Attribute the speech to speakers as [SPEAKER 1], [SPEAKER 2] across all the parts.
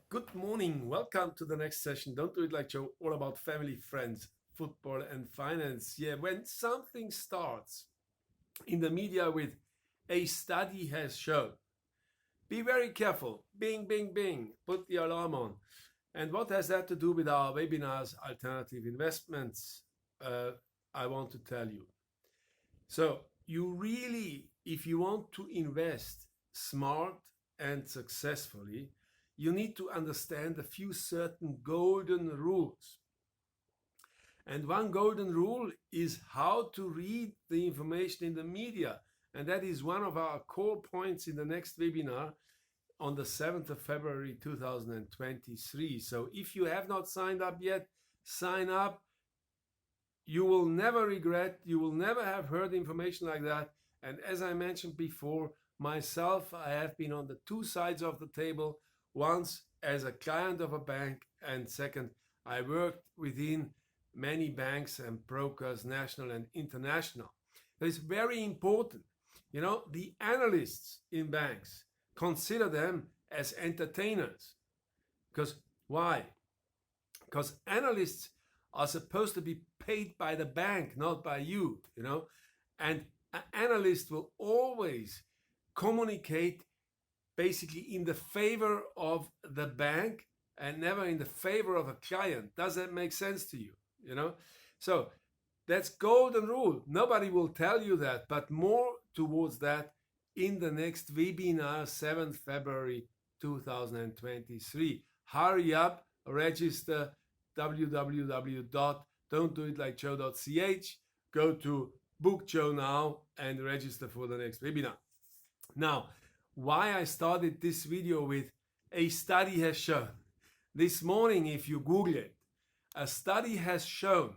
[SPEAKER 1] Good morning. Welcome to the next session. Don't Do It Like Joe, all about family, friends, football, and finance. Yeah, when something starts in the media with a study has shown, be very careful. Bing, bing, bing. Put the alarm on. And what has that to do with our webinars, alternative investments? I want to tell you. So, you really, if you want to invest smart and successfully, you need to understand a few certain golden rules. And one golden rule is how to read the information in the media. And that is one of our core points in the next webinar on the 7th of February 2023. So if you have not signed up yet, sign up. You will never regret, you will never have heard information like that. And as I mentioned before, myself, I have been on the two sides of the table, once as a client of a bank, and second, I worked within many banks and brokers, national and international. It's very important. You know, the analysts in banks consider them as entertainers. Because why? Because analysts are supposed to be paid by the bank, not by you, and an analyst will always communicate basically in the favor of the bank and never in the favor of a client. Does that make sense to you? So that's golden rule. Nobody will tell you that, but more towards that in the next webinar, 7th February 2023. Hurry up, register www.don'tdoitlikejoe.ch. Go to Book Joe now and register for the next webinar. Now, why I started this video with a study has shown. This morning, if you Google it, a study has shown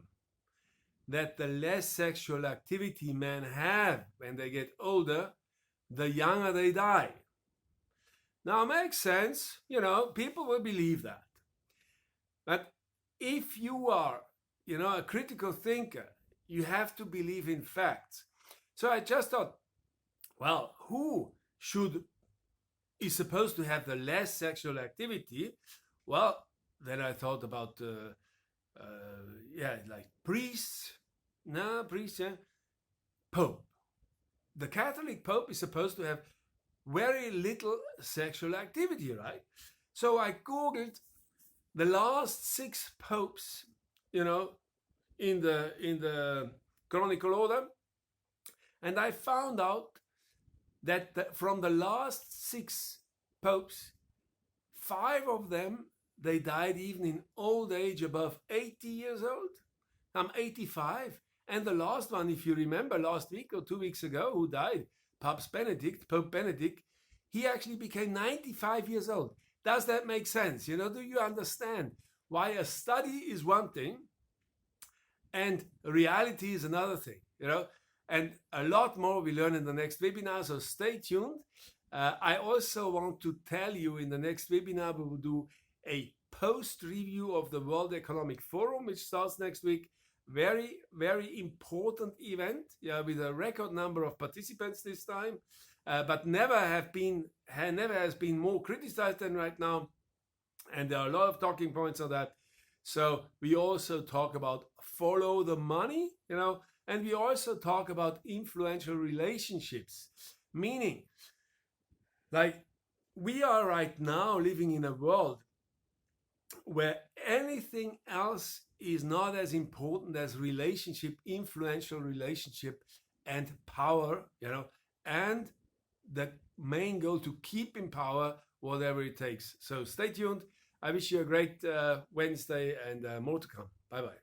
[SPEAKER 1] that the less sexual activity men have when they get older, the younger they die. Now, it makes sense, people will believe that. But if you are, a critical thinker, you have to believe in facts. So I just thought, well, who is supposed to have the less sexual activity? Well, then I thought about, like priests. No, priests, yeah. Pope. The Catholic Pope is supposed to have very little sexual activity, right? So I Googled the last 6 popes, in the chronological order, and I found out that from the last 6 popes, 5 of them, they died even in old age, above 80 years old. I'm 85, and the last one, if you remember, last week or 2 weeks ago, who died, Pope Benedict, he actually became 95 years old. Does that make sense? Do you understand why a study is one thing and reality is another thing? And a lot more we learn in the next webinar, so stay tuned. I also want to tell you in the next webinar, we will do a post review of the World Economic Forum, which starts next week. Very, very important event, with a record number of participants this time, but never has been more criticized than right now. And there are a lot of talking points on that. So we also talk about follow the money, and we also talk about influential relationships, meaning like we are right now living in a world where anything else is not as important as influential relationship and power, and the main goal to keep in power whatever it takes. So stay tuned. I wish you a great Wednesday and more to come. Bye-bye.